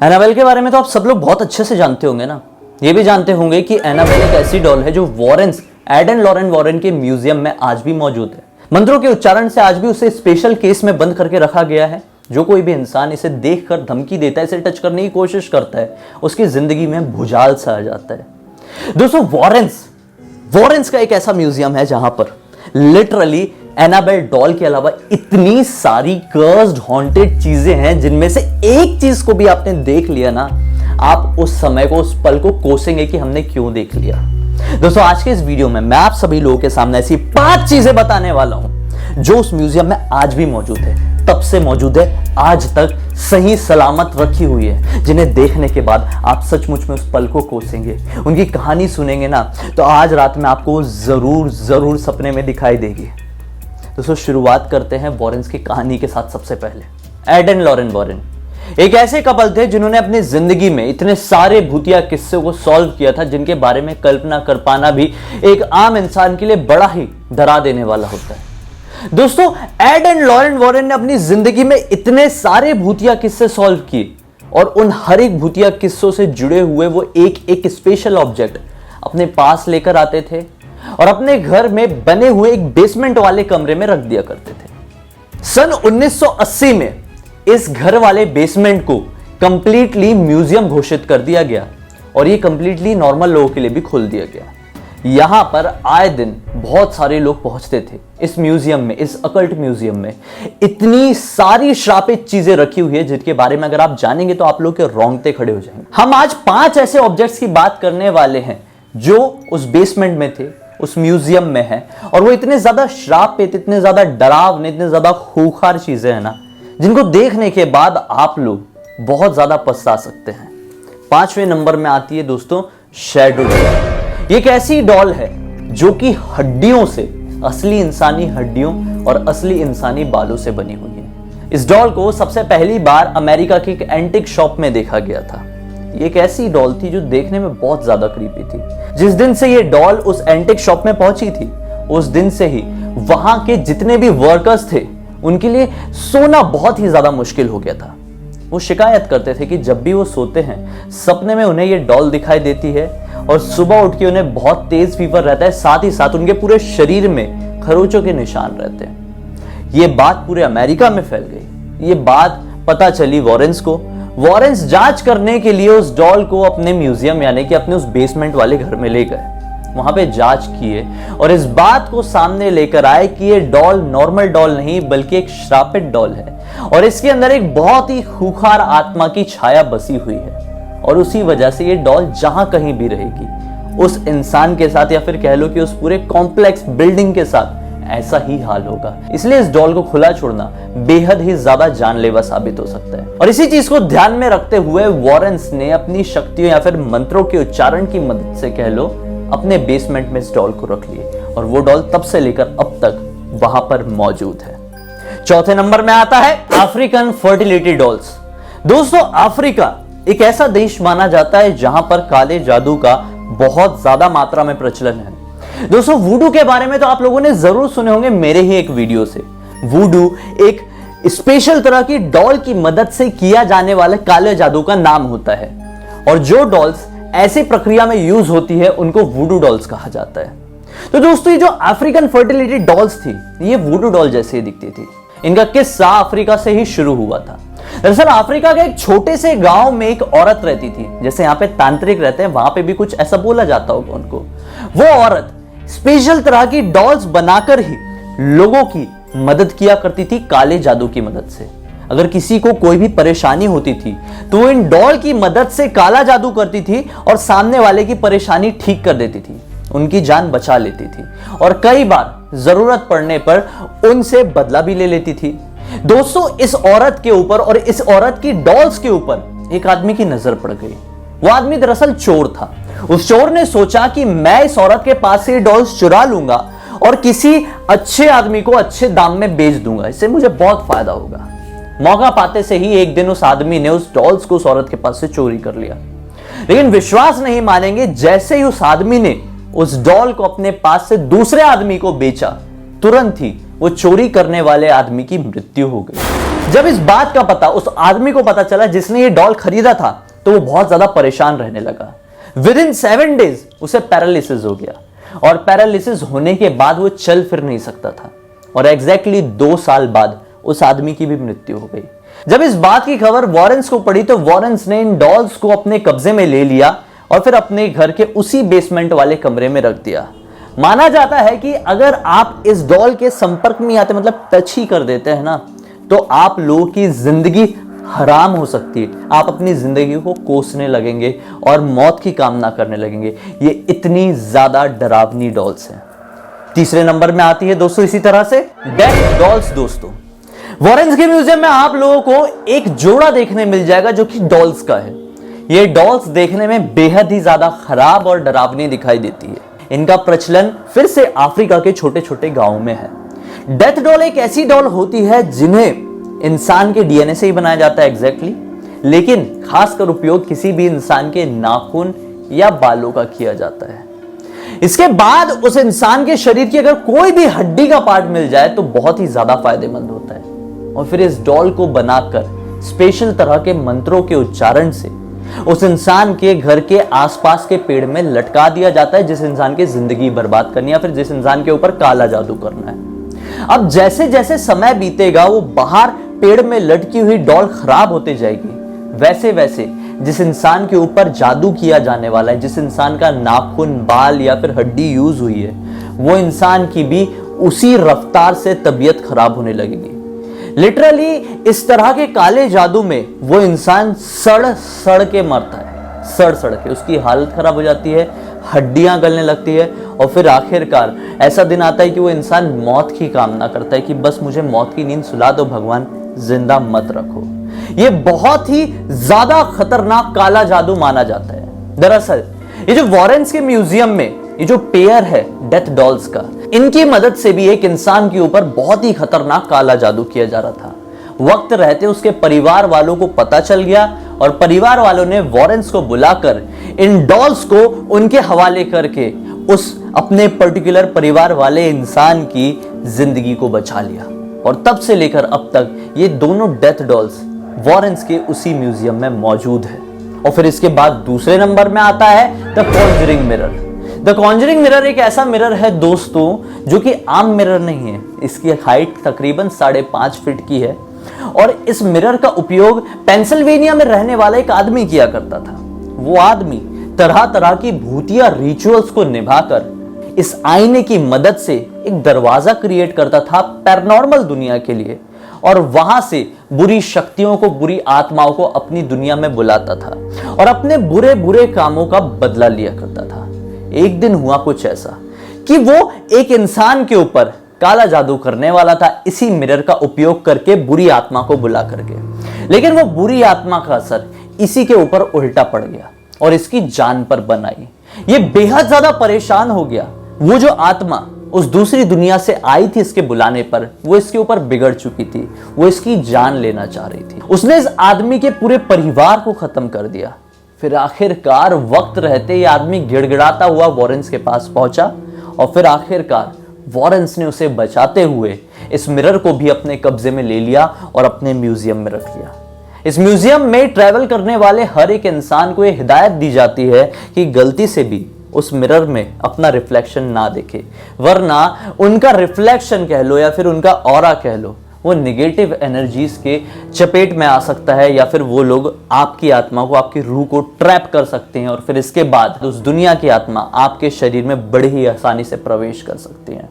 Annabelle के बारे में तो आप सब लोग बहुत अच्छे से जानते होंगे ना। ये भी जानते होंगे कि एनाबेल एक ऐसी डॉल है जो वॉरेंस एडन लॉरेन वॉरेन के म्यूजियम में आज भी मौजूद है। मंत्रों के उच्चारण से आज भी उसे स्पेशल केस में बंद करके रखा गया है। जो कोई भी इंसान इसे देखकर धमकी देता है, इसे टच करने की कोशिश करता है, उसकी जिंदगी में भुजाल सा आ जाता है। दोस्तों, वॉरेंस का एक ऐसा म्यूजियम है जहां पर लिटरली एनाबेल डॉल के अलावा इतनी सारी कर्स्ड हॉन्टेड चीजें हैं, जिनमें से एक चीज को भी आपने देख लिया ना, आप उस समय को, उस पल को कोसेंगे कि हमने क्यों देख लिया। दोस्तों, आज के इस वीडियो में मैं आप सभी लोगों के सामने ऐसी 5 चीजें बताने वाला हूं जो उस म्यूजियम में आज भी मौजूद है, तब से मौजूद है, आज तक सही सलामत रखी हुई है, जिन्हें देखने के बाद आप सचमुच में उस पल को कोसेंगे। उनकी कहानी सुनेंगे ना तो आज रात में आपको जरूर सपने में दिखाई देगी। दोस्तों, शुरुआत करते हैं वॉरेंस की कहानी के साथ। सबसे पहले एडन लॉरेन वॉरेन एक ऐसे कपल थे जिन्होंने अपनी जिंदगी में इतने सारे भूतिया किस्से को सॉल्व किया था, जिनके बारे में कल्पना कर पाना भी एक आम इंसान के लिए बड़ा ही डरा देने वाला होता है। दोस्तों, एडन लॉरेन वॉरेन ने अपनी जिंदगी में इतने सारे भूतिया किस्से सॉल्व किए और उन हर एक भूतिया किस्सों से जुड़े हुए वो एक स्पेशल ऑब्जेक्ट अपने पास लेकर आते थे और अपने घर में बने हुए एक बेसमेंट वाले कमरे में रख दिया करते थे। सन 1980 में इस घर वाले बेसमेंट को कंप्लीटली म्यूजियम घोषित कर दिया गया और ये कंप्लीटली नॉर्मल लोगों के लिए भी खोल दिया गया। यहां पर आए दिन बहुत सारे लोग पहुंचते थे इस म्यूजियम में, इस अकल्ट म्यूजियम में। इतनी सारी श्रापित चीजें रखी हुई है जिनके बारे में अगर आप जानेंगे तो आप लोग के रोंगटे खड़े हो जाएंगे। हम आज 5 ऐसे ऑब्जेक्ट्स की बात करने वाले हैं जो उस बेसमेंट में थे, उस म्यूजियम में है, और वो इतने ज्यादा श्रापित, इतने ज्यादा डरावने, इतने ज्यादा खूंखार चीजें हैं ना, जिनको देखने के बाद आप लोग बहुत ज्यादा पछता सकते हैं। 5वें नंबर में आती है दोस्तों शैडो डॉल। ये एक ऐसी डॉल है जो कि हड्डियों से, असली इंसानी हड्डियों और असली इंसानी बालों से बनी हुई है। इस डॉल को सबसे पहली बार अमेरिका की एक एंटिक शॉप में देखा गया था। ये एक ऐसी डॉल थी जो देखने में बहुत ज्यादा क्रीपी थी। जिस दिन से ये डॉल उस एंटिक शॉप में पहुंची थी, उस दिन से ही वहां के जितने भी वर्कर्स थे उनके लिए सोना बहुत ही ज्यादा मुश्किल हो गया था। वो शिकायत करते थे कि जब भी वो सोते हैं सपने में उन्हें ये डॉल दिखाई देती है और सुबह उठ के उन्हें बहुत तेज फीवर रहता है, साथ ही साथ उनके पूरे शरीर में खरोचों के निशान रहते हैं। ये बात पूरे अमेरिका में फैल गई। ये बात पता चली वॉरेंस को। वॉरेंस जांच करने के लिए उस डॉल को अपने म्यूजियम यानी कि अपने उस बेसमेंट वाले घर में ले गए। वहां पे जांच किए और इस बात को सामने लेकर आए कि ये डॉल नॉर्मल डॉल नहीं बल्कि एक श्रापित डॉल है और इसके अंदर एक बहुत ही खूंखार आत्मा की छाया बसी हुई है और उसी वजह से ये डॉल जहां कहीं भी रहेगी उस इंसान के साथ, या फिर कह लो कि उस पूरे कॉम्प्लेक्स बिल्डिंग के साथ ऐसा ही हाल होगा। इसलिए इस डॉल को खुला छोड़ना बेहद ही ज्यादा जानलेवा साबित हो सकता है। और इसी चीज को ध्यान में रखते हुए वॉरेंस ने अपनी शक्तियों या फिर मंत्रों के उच्चारण की मदद से, कह लो, अपने बेसमेंट में इस डॉल को रख लिए और वो डॉल तब से लेकर अब तक वहां पर मौजूद है। 4थे नंबर में आता है अफ्रीकन फर्टिलिटी डॉल्स। दोस्तों, अफ्रीका एक ऐसा देश माना जाता है जहां पर काले जादू का बहुत ज्यादा मात्रा में प्रचलन है। दोस्तों, वुडू के बारे में तो आप लोगों ने जरूर सुने होंगे मेरे ही एक वीडियो से। वुडू एक स्पेशल तरह की डॉल की मदद से किया जाने वाले काले जादू का नाम होता है और जो डॉल्स ऐसी प्रक्रिया में यूज होती है उनको वुडू डॉल्स कहा जाता है। तो दोस्तों, ये जो अफ्रीकन फर्टिलिटी डॉल्स थी ये वुडू डॉल जैसे ही दिखती थी। इनका किस्सा अफ्रीका से ही शुरू हुआ था। दरअसल अफ्रीका के एक छोटे से गांव में एक औरत रहती थी। जैसे यहाँ पे तांत्रिक रहते हैं, वहां पे भी कुछ ऐसा बोला जाता होगा उनको। वो औरत स्पेशल तरह की डॉल्स बनाकर ही लोगों की मदद किया करती थी काले जादू की मदद से। अगर किसी को कोई भी परेशानी होती थी तो वो इन डॉल की मदद से काला जादू करती थी और सामने वाले की परेशानी ठीक कर देती थी, उनकी जान बचा लेती थी और कई बार जरूरत पड़ने पर उनसे बदला भी ले लेती थी। दोस्तों, इस औरत के ऊपर और इस औरत की डॉल्स के ऊपर एक आदमी की नजर पड़ गई। वो आदमी दरअसल चोर था। उस चोर ने सोचा कि मैं इस औरत के पास से डॉल्स चुरा लूंगा और किसी अच्छे आदमी को अच्छे दाम में बेच दूंगा, इससे मुझे बहुत फायदा होगा। मौका पाते से ही एक दिन उस आदमी ने उस डॉल्स को उस औरत के पास से चोरी कर लिया। लेकिन विश्वास नहीं मानेंगे, जैसे ही उस आदमी ने उस डॉल को अपने पास से दूसरे आदमी को बेचा, तुरंत ही वो चोरी करने वाले आदमी की मृत्यु हो गई। जब इस बात का पता उस आदमी को पता चला जिसने ये डॉल खरीदा था, तो वो बहुत ज्यादा परेशान रहने लगा। विद इन 7 डेज उसे पैरालिसिस हो गया, और पैरालिसिस होने के बाद वो चल फिर नहीं सकता था, और एग्जैक्टली 2 साल बाद उस आदमी की भी मृत्यु हो गई। जब इस बात की खबर वॉरेंस को पड़ी, तो वॉरेंस ने इन डॉल्स को अपने कब्जे में ले लिया और फिर अपने घर के उसी बेसमेंट वाले कमरे में रख दिया। माना जाता है कि अगर आप इस डॉल के संपर्क में आते, मतलब टच ही कर देते हैं ना, तो आप लोगों की जिंदगी हराम हो सकती है। आप अपनी जिंदगी को कोसने लगेंगे और मौत की कामना करने लगेंगे। ये इतनी ज्यादा डरावनी डॉल्स हैं। तीसरे नंबर में आती है दोस्तों इसी तरह से डेथ डॉल्स। दोस्तों, वॉरेंस के म्यूजियम में आप लोगों को एक जोड़ा देखने मिल जाएगा जो कि डॉल्स का है। ये डॉल्स देखने में बेहद ही ज्यादा खराब और डरावनी दिखाई देती है। इनका प्रचलन फिर से अफ्रीका के छोटे छोटे गांवों में है। डेथ डॉल एक ऐसी डॉल होती है जिन्हें इंसान के डीएनए से ही बनाया जाता है एग्जैक्टली, लेकिन खासकर उपयोग किसी भी इंसान के नाखून या बालों का किया जाता है। इसके बाद उस इंसान के शरीर की अगर कोई भी हड्डी का पार्ट मिल जाए तो बहुत ही ज्यादा फायदेमंद होता है। और फिर इस डॉल को बनाकर स्पेशल तरह के मंत्रों के उच्चारण से उस इंसान के घर के आसपास के पेड़ में लटका दिया जाता है, जिस इंसान की जिंदगी बर्बाद करनी या फिर जिस इंसान के ऊपर काला जादू करना है। अब जैसे जैसे समय बीतेगा, वो बाहर पेड़ में लटकी हुई डॉल खराब होते जाएगी, वैसे वैसे जिस इंसान के ऊपर जादू किया जाने वाला है, जिस इंसान का नाखून, बाल या फिर हड्डी यूज हुई है, वो इंसान की भी उसी रफ्तार से तबीयत खराब होने लगेगी। लिटरली इस तरह के काले जादू में वो इंसान सड़ सड़ के मरता है, सड़ सड़ के उसकी हालत खराब हो जाती है, हड्डियां गलने लगती है, और फिर आखिरकार ऐसा दिन आता है कि वो इंसान मौत की कामना करता है कि बस मुझे मौत की नींद सुला दो भगवान, जिंदा मत रखो। ये बहुत ही ज्यादा खतरनाक काला जादू माना जाता है। दरअसल ये जो वॉरेंस के म्यूजियम में ये जो पेयर है डेथ डॉल्स का, इनकी मदद से भी एक इंसान के ऊपर बहुत ही खतरनाक काला जादू किया जा रहा था। वक्त रहते उसके परिवार वालों को पता चल गया, और परिवार वालों ने वॉरेंस को बुलाकर इन डॉल्स को उनके हवाले करके उस अपने पर्टिकुलर परिवार वाले इंसान की जिंदगी को बचा लिया। और तब से लेकर अब तक ये दोनों डेथ डॉल्स वॉरेंस के उसी म्यूजियम में मौजूद है। और फिर इसके बाद दूसरे नंबर में आता है the Conjuring mirror. The Conjuring mirror एक ऐसा मिरर है दोस्तों जो कि आम मिरर नहीं है। इसकी हाइट तकरीबन 5.5 फीट की है, और इस मिरर का उपयोग पेंसिल्वेनिया में रहने वाला एक आदमी किया करता था। वो आदमी तरह तरह की भूतिया रिचुअल्स को निभाकर इस आईने की मदद से एक दरवाजा क्रिएट करता था पैरानॉर्मल दुनिया के लिए, और वहां से बुरी शक्तियों को, बुरी आत्माओं को अपनी दुनिया में बुलाता था और अपने बुरे बुरे कामों का बदला लिया करता था। एक दिन हुआ कुछ ऐसा कि वो एक इंसान के ऊपर काला जादू करने वाला था, इसी मिरर का उपयोग करके बुरी आत्मा को बुला करके। लेकिन वो बुरी आत्मा का असर इसी के ऊपर उल्टा पड़ गया और इसकी जान पर बन आई। ये बेहद ज्यादा परेशान हो गया। वो जो आत्मा उस दूसरी दुनिया से आई थी इसके बुलाने पर, वो इसके ऊपर बिगड़ चुकी थी, वो इसकी जान लेना चाह रही थी। उसने इस आदमी के पूरे परिवार को खत्म कर दिया। फिर आखिरकार वक्त रहते ये आदमी गिड़गिड़ाता हुआ वॉरेंस के पास पहुंचा, और फिर आखिरकार वॉरेंस ने उसे बचाते हुए इस मिरर को भी अपने कब्जे में ले लिया और अपने म्यूजियम में रख लिया। इस म्यूजियम में ट्रैवल करने वाले हर एक इंसान को यह हिदायत दी जाती है कि गलती से भी उस मिरर में अपना रिफ्लेक्शन ना देखे, वरना उनका रिफ्लेक्शन कह लो या फिर उनका ऑरा कह लो, वो निगेटिव एनर्जीज के चपेट में आ सकता है, या फिर वो लोग आपकी आत्मा को, आपकी रूह को ट्रैप कर सकते हैं, और फिर इसके बाद उस दुनिया की आत्मा आपके शरीर में बड़ी ही आसानी से प्रवेश कर सकती है।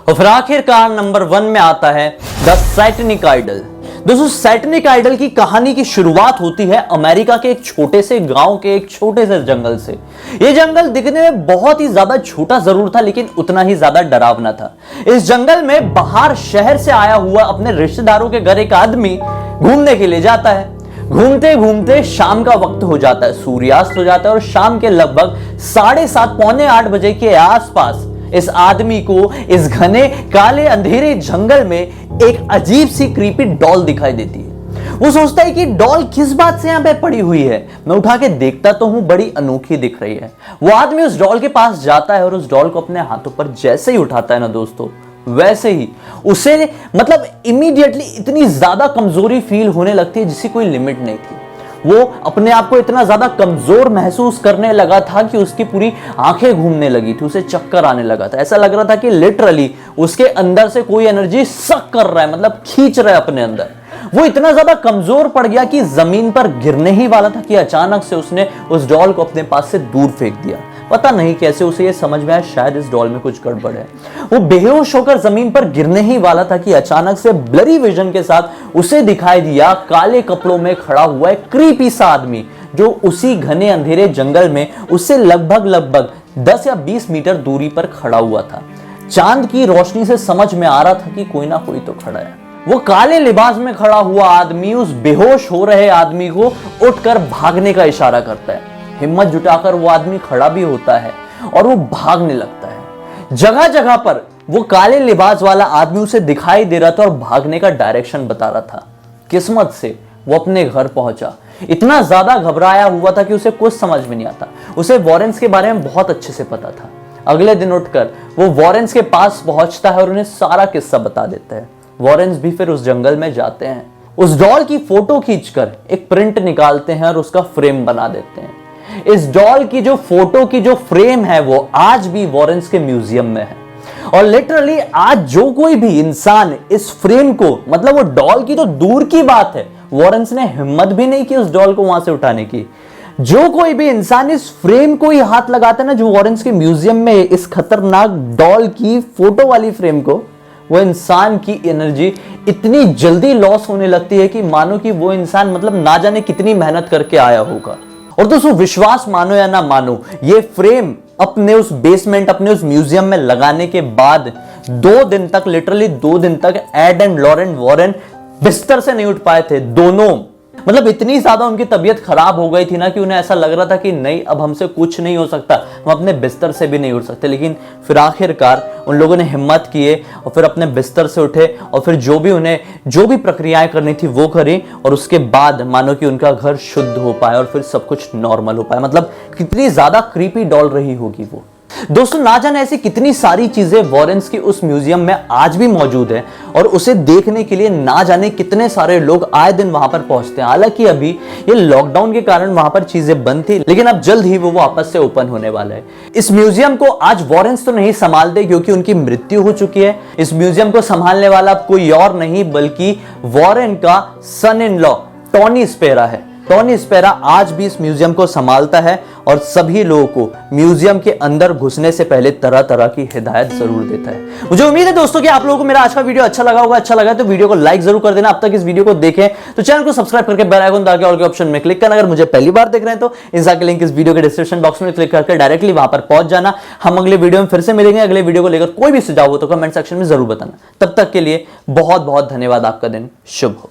और फिर आखिरकार नंबर 1 में आता है द सैटेनिक आइडल। दोस्तों, सैटेनिक आइडल की कहानी की शुरुआत होती है अमेरिका के एक छोटे से गांव के एक छोटे से जंगल से। यह जंगल दिखने में बहुत ही ज्यादा छोटा जरूर था, लेकिन उतना ही ज्यादा डरावना था। इस जंगल में बाहर शहर से आया हुआ अपने रिश्तेदारों के घर एक आदमी घूमने के लिए जाता है। घूमते घूमते शाम का वक्त हो जाता है, सूर्यास्त हो जाता है, और शाम के लगभग 7:30 पौने 8 बजे के आसपास इस आदमी को इस घने काले अंधेरे जंगल में एक अजीब सी क्रीपी डॉल दिखाई देती है। वो सोचता है कि डॉल किस बात से यहां पे पड़ी हुई है, मैं उठा के देखता तो हूं, बड़ी अनोखी दिख रही है। वो आदमी उस डॉल के पास जाता है और उस डॉल को अपने हाथों पर जैसे ही उठाता है ना दोस्तों, वैसे ही उसे मतलब इमीडिएटली इतनी ज्यादा कमजोरी फील होने लगती है जिसकी कोई लिमिट नहीं थी। वो अपने आप को इतना ज्यादा कमजोर महसूस करने लगा था कि उसकी पूरी आंखें घूमने लगी थी, उसे चक्कर आने लगा था। ऐसा लग रहा था कि लिटरली उसके अंदर से कोई एनर्जी सक कर रहा है, मतलब खींच रहा है अपने अंदर। वो इतना ज्यादा कमजोर पड़ गया कि जमीन पर गिरने ही वाला था कि अचानक से उसने उस डॉल को अपने पास से दूर फेंक दिया। पता नहीं कैसे उसे ये समझ में आया शायद इस डॉल में कुछ गड़बड़ है। वो बेहोश होकर जमीन पर गिरने ही वाला था कि अचानक से ब्लरी विजन के साथ उसे दिखाई दिया काले कपड़ों में खड़ा हुआ एक क्रीपी सा आदमी, जो उसी घने अंधेरे जंगल में उससे लगभग 10 या 20 मीटर दूरी पर खड़ा हुआ था। चांद की रोशनी से समझ में आ रहा था कि कोई ना कोई तो खड़ा है। वो काले लिबास में खड़ा हुआ आदमी उस बेहोश हो रहे आदमी को उठकर भागने का इशारा करता है। हिम्मत जुटाकर वो आदमी खड़ा भी होता है और वो भागने लगता है। जगह जगह पर वो काले लिबास वाला आदमी उसे दिखाई दे रहा था और भागने का डायरेक्शन बता रहा था। किस्मत से वो अपने घर पहुंचा। इतना ज्यादा घबराया हुआ था कि उसे कुछ समझ में नहीं आता। उसे वॉरेंस के बारे में बहुत अच्छे से पता था। अगले दिन उठकर वो वॉरेंस के पास पहुंचता है और उन्हें सारा किस्सा बता देता है। वॉरेंस भी फिर उस जंगल में जाते हैं। उस डॉल की फोटो खींचकर एक प्रिंट निकालते हैं और उसका फ्रेम बना देते हैं। इस डॉल की जो फोटो की जो फ्रेम है वो आज भी वॉरेंस के म्यूजियम में है। और लिटरली आज जो कोई भी इंसान इस फ्रेम को, मतलब वो डॉल की तो दूर की बात है, वॉरेंस ने हिम्मत भी नहीं की उस डॉल को वहां से उठाने की। जो कोई भी इंसान इस फ्रेम को ही हाथ लगाता है ना, जो वॉरेंस के म्यूजियम में इस खतरनाक डॉल की फोटो वाली फ्रेम को, वो इंसान की एनर्जी इतनी जल्दी लॉस होने लगती है कि मानो कि वो इंसान मतलब ना जाने कितनी मेहनत करके आया होगा। और दोस्तों विश्वास मानो या ना मानो, ये फ्रेम अपने उस बेसमेंट, अपने उस म्यूजियम में लगाने के बाद 2 दिन तक, लिटरली 2 दिन तक एड एंड लॉरेन वॉरेन बिस्तर से नहीं उठ पाए थे। दोनों मतलब इतनी ज्यादा उनकी तबीयत खराब हो गई थी ना कि उन्हें ऐसा लग रहा था कि नहीं अब हमसे कुछ नहीं हो सकता, हम अपने बिस्तर से भी नहीं उठ सकते। लेकिन फिर आखिरकार उन लोगों ने हिम्मत किए और फिर अपने बिस्तर से उठे और फिर जो भी प्रक्रियाएं करनी थी वो करी। और उसके बाद मानो कि उनका घर शुद्ध हो पाया और फिर सब कुछ नॉर्मल हो पाया। मतलब कितनी ज्यादा क्रीपी डॉल रही होगी वो। दोस्तों ना जाने ऐसी कितनी सारी चीजें वॉरेंस की उस म्यूजियम में आज भी मौजूद है और उसे देखने के लिए ना जाने कितने सारे लोग आए दिन वहां पर पहुंचते हैं। हालांकि अभी ये लॉकडाउन के कारण वहां पर चीजें बंद थी, लेकिन अब जल्द ही वो वापस से ओपन होने वाला है। इस म्यूजियम को आज वॉरेंस तो नहीं संभालते क्योंकि उनकी मृत्यु हो चुकी है। इस म्यूजियम को संभालने वाला कोई और नहीं बल्कि वॉरेन का सन इन लॉ टॉनी स्पेरा है। टॉनी स्पेरा आज भी इस म्यूजियम को संभालता है और सभी लोगों को म्यूजियम के अंदर घुसने से पहले तरह तरह की हिदायत जरूर देता है। मुझे उम्मीद है दोस्तों कि आप लोगों को मेरा आज का वीडियो अच्छा लगा होगा। अच्छा लगा तो वीडियो को लाइक जरूर कर देना। अब तक इस वीडियो को देखें तो चैनल को सब्सक्राइब करके बेल आइकन दबा के ऑल के ऑप्शन में क्लिक करना। अगर मुझे पहली बार देख रहे हैं तो इंस्टा के लिंक इस वीडियो के डिस्क्रिप्शन बॉक्स में क्लिक करके डायरेक्टली वहां पर पहुंच जाना। हम अगले वीडियो में फिर से मिलेंगे। अगले वीडियो को लेकर कोई भी सुझाव हो तो कमेंट सेक्शन में जरूर बताना। तब तक के लिए बहुत बहुत धन्यवाद। आपका दिन शुभ हो।